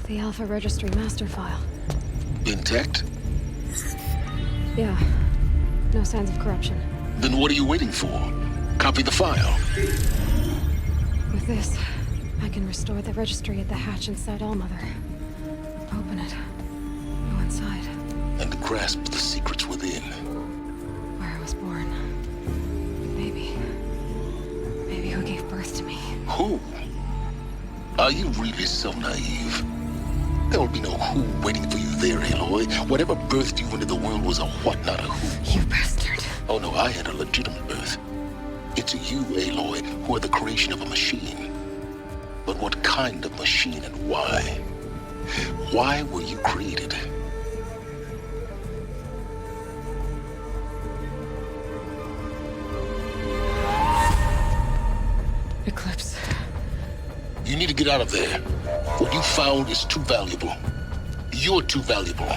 The Alpha Registry master file. Intact? Yeah. No signs of corruption. Then what are you waiting for? Copy the file. With this, I can restore the registry at the hatch inside Allmother. Open it. Go inside. And grasp the secrets within. Where I was born. Maybe who gave birth to me. Who? Are you really so naive? There will be no who waiting for you there, Aloy. Whatever birthed you into the world was a what, not a who. You bastard. Oh no, I had a legitimate birth. It's you, Aloy, who are the creation of a machine. But what kind of machine and why? Why were you created? Eclipse. You need to get out of there. What you found is too valuable. You're too valuable.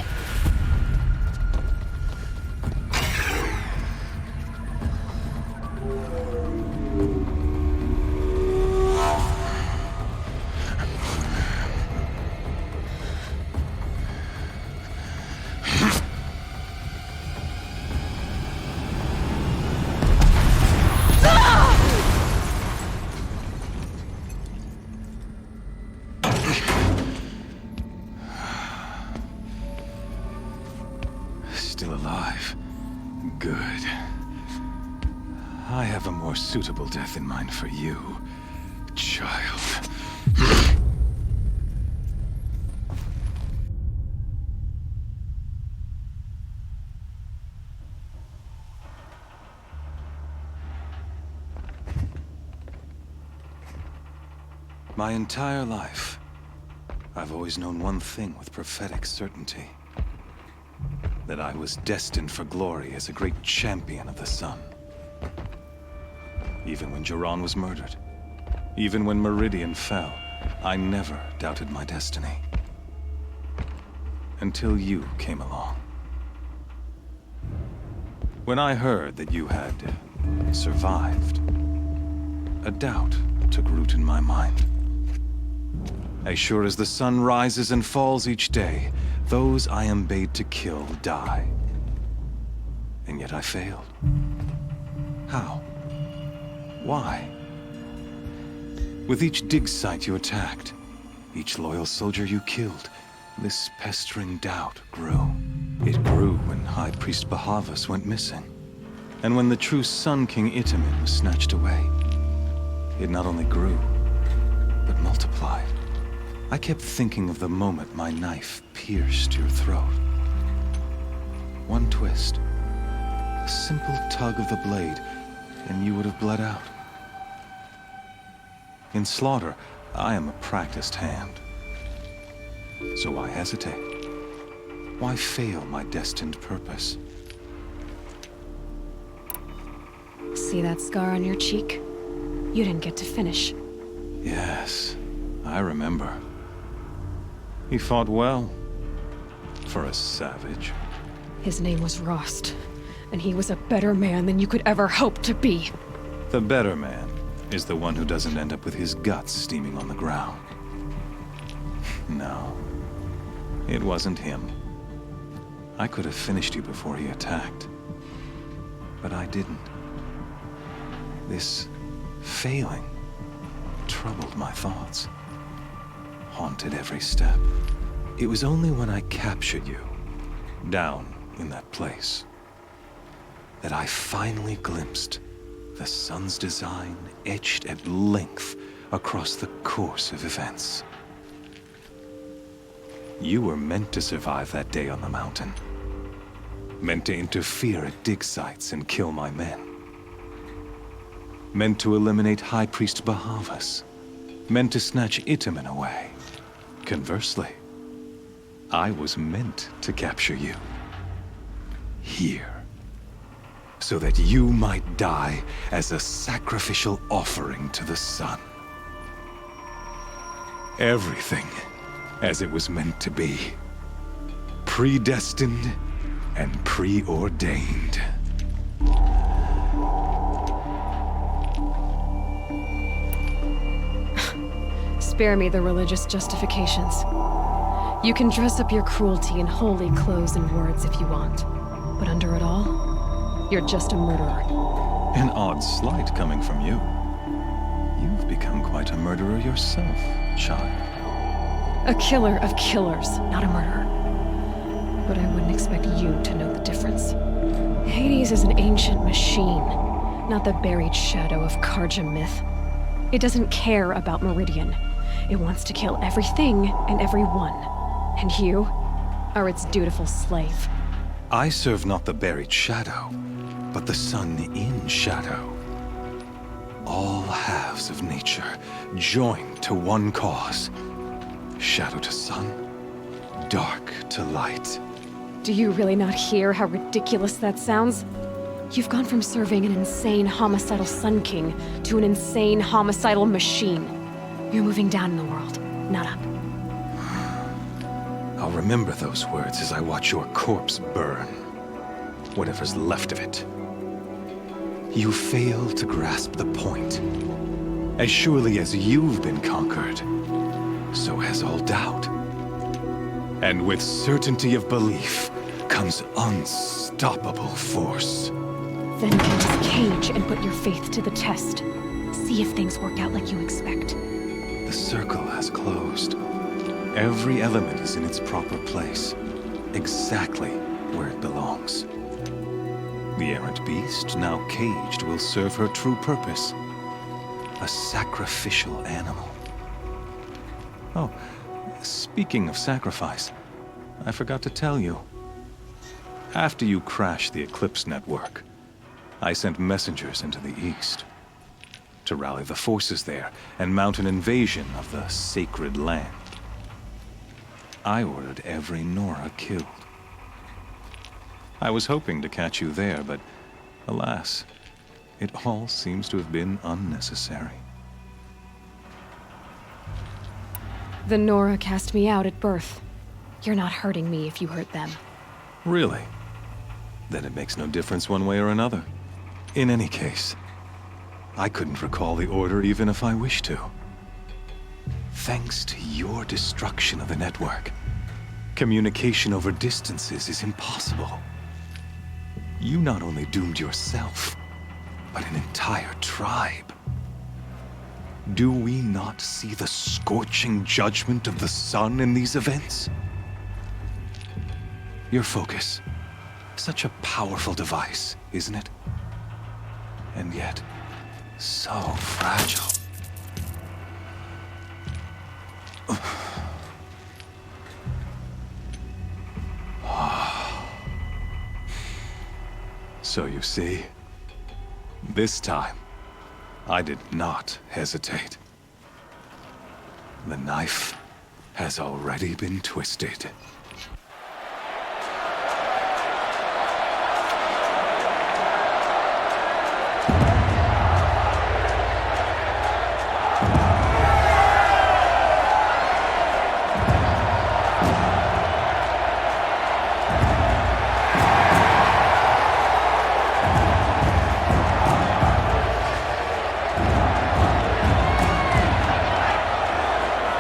Still alive. Good. I have a more suitable death in mind for you, child. My entire life, I've always known one thing with prophetic certainty. That I was destined for glory as a great champion of the sun. Even when Jiran was murdered, even when Meridian fell, I never doubted my destiny. Until you came along. When I heard that you had survived, a doubt took root in my mind. As sure as the sun rises and falls each day, those I am bade to kill die. And yet I failed. How? Why? With each dig site you attacked, each loyal soldier you killed, this pestering doubt grew. It grew when High Priest Bahavas went missing. And when the true Sun King Itamen was snatched away. It not only grew, but multiplied. I kept thinking of the moment my knife pierced your throat. One twist, a simple tug of the blade, and you would have bled out. In slaughter, I am a practiced hand. So why hesitate? Why fail my destined purpose? See that scar on your cheek? You didn't get to finish. Yes, I remember. He fought well, for a savage. His name was Rost, and he was a better man than you could ever hope to be. The better man is the one who doesn't end up with his guts steaming on the ground. No, it wasn't him. I could have finished you before he attacked, but I didn't. This failing troubled my thoughts. Haunted every step. It was only when I captured you, down in that place, that I finally glimpsed the sun's design etched at length across the course of events. You were meant to survive that day on the mountain. Meant to interfere at dig sites and kill my men. Meant to eliminate High Priest Bahavas. Meant to snatch Itamen away. Conversely, I was meant to capture you. Here. So that you might die as a sacrificial offering to the sun. Everything as it was meant to be. Predestined and preordained. Spare me the religious justifications. You can dress up your cruelty in holy clothes and words if you want. But under it all, you're just a murderer. An odd slight coming from you. You've become quite not a murderer yourself, child. A killer of killers, not a murderer. But I wouldn't expect you to know the difference. Hades is an ancient machine, not the buried shadow of Karja myth. It doesn't care about Meridian. It wants to kill everything and everyone. And you are its dutiful slave. I serve not the buried shadow, but the sun in shadow. All halves of nature joined to one cause. Shadow to sun, dark to light. Do you really not hear how ridiculous that sounds? You've gone from serving an insane homicidal Sun King to an insane homicidal machine. You're moving down in the world, not up. I'll remember those words as I watch your corpse burn. Whatever's left of it. You fail to grasp the point. As surely as you've been conquered, so has all doubt. And with certainty of belief comes unstoppable force. Then get this cage and put your faith to the test. See if things work out like you expect. The circle has closed. Every element is in its proper place, exactly where it belongs. The errant beast, now caged, will serve her true purpose. A sacrificial animal. Oh, speaking of sacrifice, I forgot to tell you. After you crashed the Eclipse network, I sent messengers into the east to rally the forces there and mount an invasion of the sacred land. I ordered every Nora killed. I was hoping to catch you there, but alas, it all seems to have been unnecessary. The Nora cast me out at birth. You're not hurting me if you hurt them. Really? Then it makes no difference one way or another. In any case, I couldn't recall the order even if I wished to. Thanks to your destruction of the network, communication over distances is impossible. You not only doomed yourself, but an entire tribe. Do we not see the scorching judgment of the sun in these events? Your focus, such a powerful device, isn't it? And yet, so fragile. So you see, this time, I did not hesitate. The knife has already been twisted.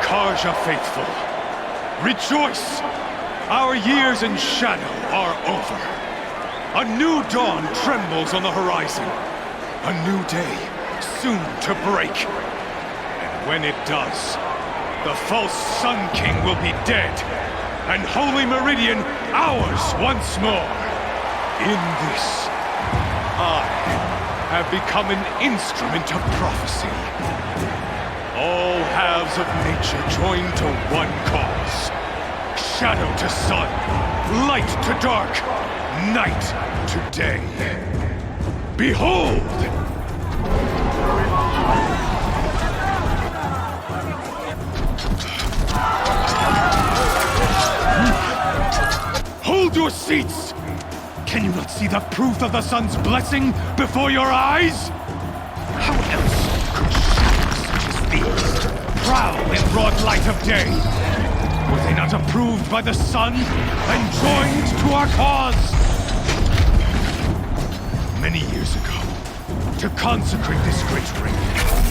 Karja faithful, rejoice! Our years in shadow are over. A new dawn trembles on the horizon. A new day, soon to break. And when it does, the false Sun King will be dead, and Holy Meridian ours once more. In this, I have become an instrument of prophecy. All halves of nature joined to one cause. Shadow to sun, light to dark, night to day. Behold! Hold your seats! Can you not see the proof of the sun's blessing before your eyes? How else could shadows such as these prowl in broad light of day? Were they not approved by the sun and joined to our cause? Many years ago, to consecrate this great ring,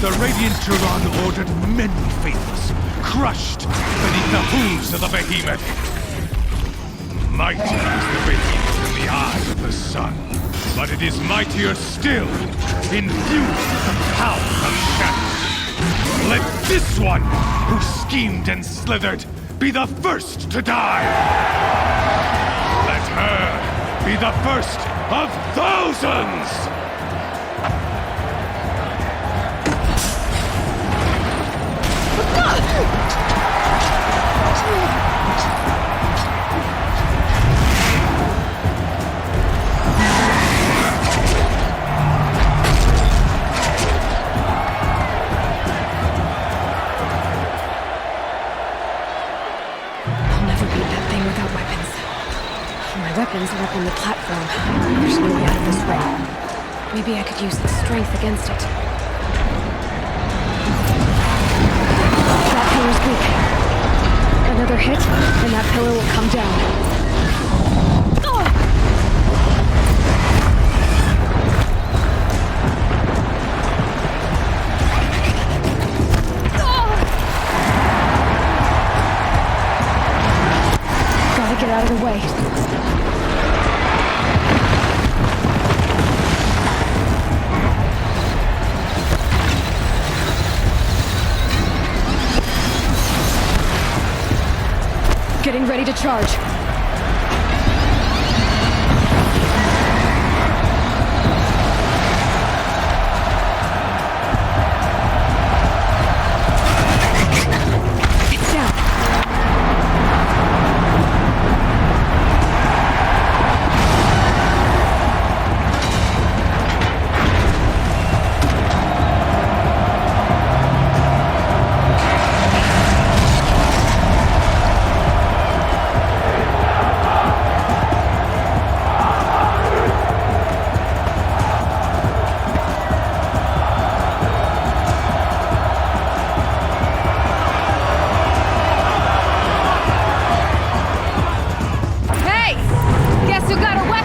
the Radiant Turan ordered many faithless, crushed beneath the hooves of the behemoth. Mighty is the Radiant in the eye of the sun, but it is mightier still, infused with the power of shadow. Let this one, who schemed and slithered, be the first to die! Let her be the first of thousands! Weapons are up on the platform. There's no way out of this way. Maybe I could use its strength against it. That pillar's weak. Another hit, and that pillar will come down. Gotta get out of the way. Getting ready to charge.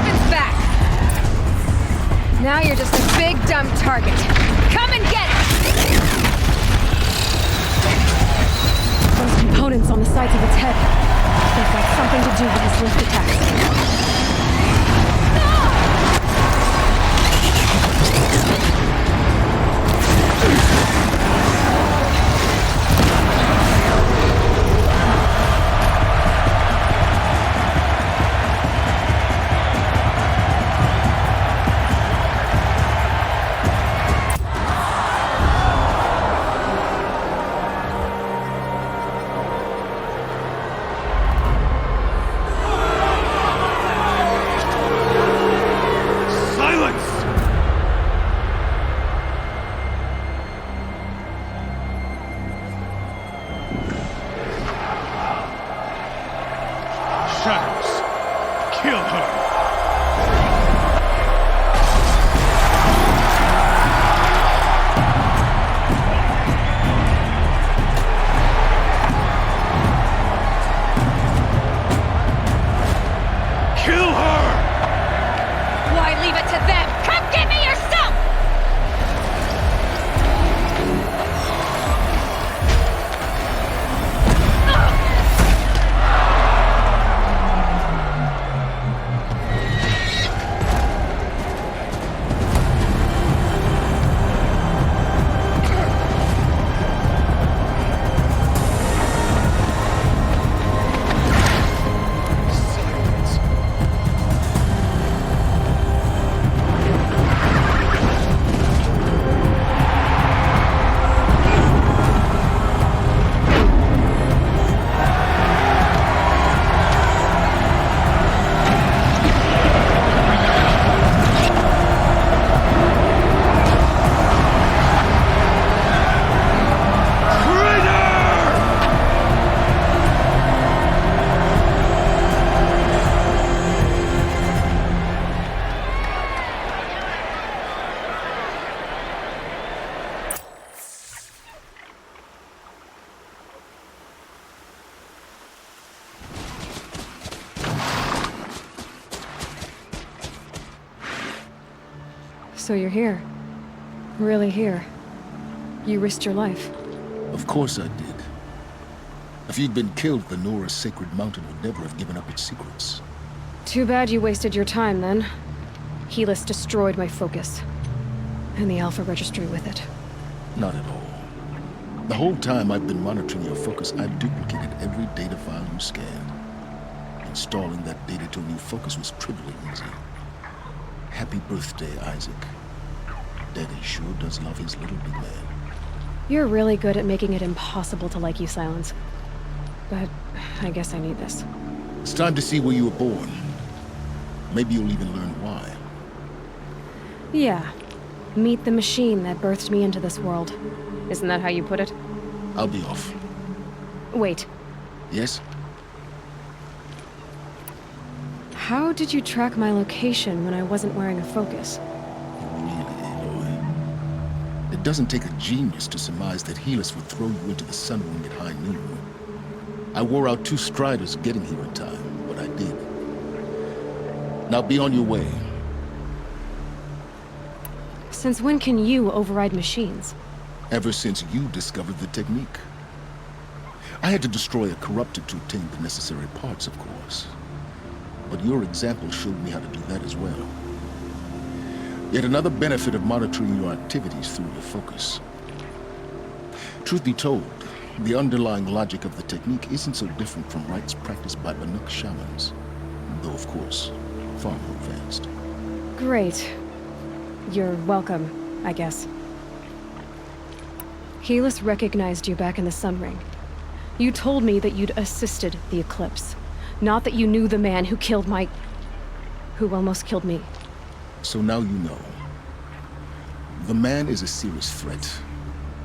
It's down. Now you're just a big, dumb target. Come and get it! Those components on the sides of its head. They've got something to do with his lift attacks. Shadows, kill her! Kill her! Why leave it to them? Come get me yourself! So you're here. Really here. You risked your life. Of course I did. If you'd been killed, the Nora's sacred mountain would never have given up its secrets. Too bad you wasted your time, then. Helis destroyed my focus. And the Alpha Registry with it. Not at all. The whole time I've been monitoring your focus, I've duplicated every data file you scanned. Installing that data to a new focus was trivially easy. Happy birthday, Isaac. Daddy sure does love his little big man. You're really good at making it impossible to like you, Silence. But I guess I need this. It's time to see where you were born. Maybe you'll even learn why. Yeah. Meet the machine that birthed me into this world. Isn't that how you put it? I'll be off. Wait. Yes? How did you track my location when I wasn't wearing a focus? Really, Aloy? It doesn't take a genius to surmise that Helis would throw you into the sun ring at high noon. I wore out 2 striders getting here in time, but I did. Now be on your way. Since when can you override machines? Ever since you discovered the technique. I had to destroy a corrupted to obtain the necessary parts, of course. But your example showed me how to do that as well. Yet another benefit of monitoring your activities through your focus. Truth be told, the underlying logic of the technique isn't so different from rites practiced by Banuk shamans, though of course, far more advanced. Great. You're welcome, I guess. Helis recognized you back in the Sun Ring. You told me that you'd assisted the Eclipse, not that you knew the man who killed who almost killed me. So now you know. The man is a serious threat.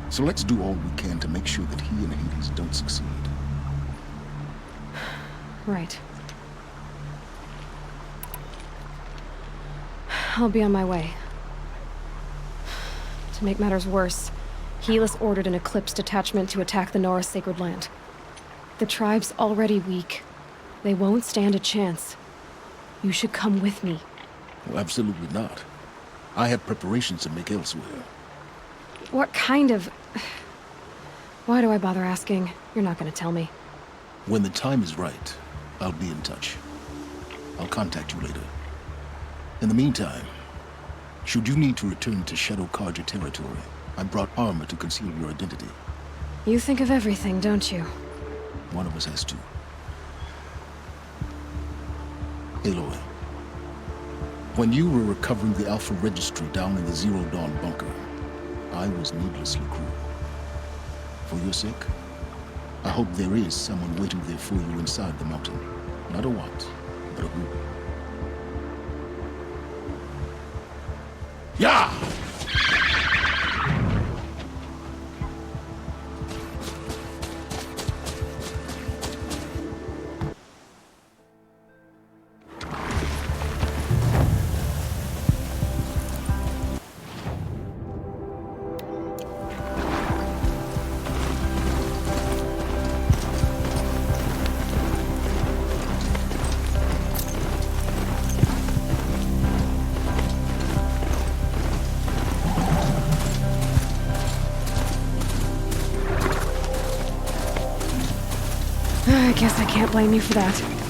So let's do all we can to make sure that he and Hades don't succeed. Right. I'll be on my way. To make matters worse, Helis ordered an Eclipse detachment to attack the Norris Sacred Land. The tribe's already weak. They won't stand a chance. You should come with me. Well, absolutely not. I have preparations to make elsewhere. What kind of... Why do I bother asking? You're not gonna tell me. When the time is right, I'll be in touch. I'll contact you later. In the meantime, should you need to return to Shadow Karja territory, I brought armor to conceal your identity. You think of everything, don't you? One of us has to. Aloy, when you were recovering the Alpha Registry down in the Zero Dawn bunker, I was needlessly cruel. For your sake, I hope there is someone waiting there for you inside the mountain. Not a what, but a who. Yeah! I guess I can't blame you for that.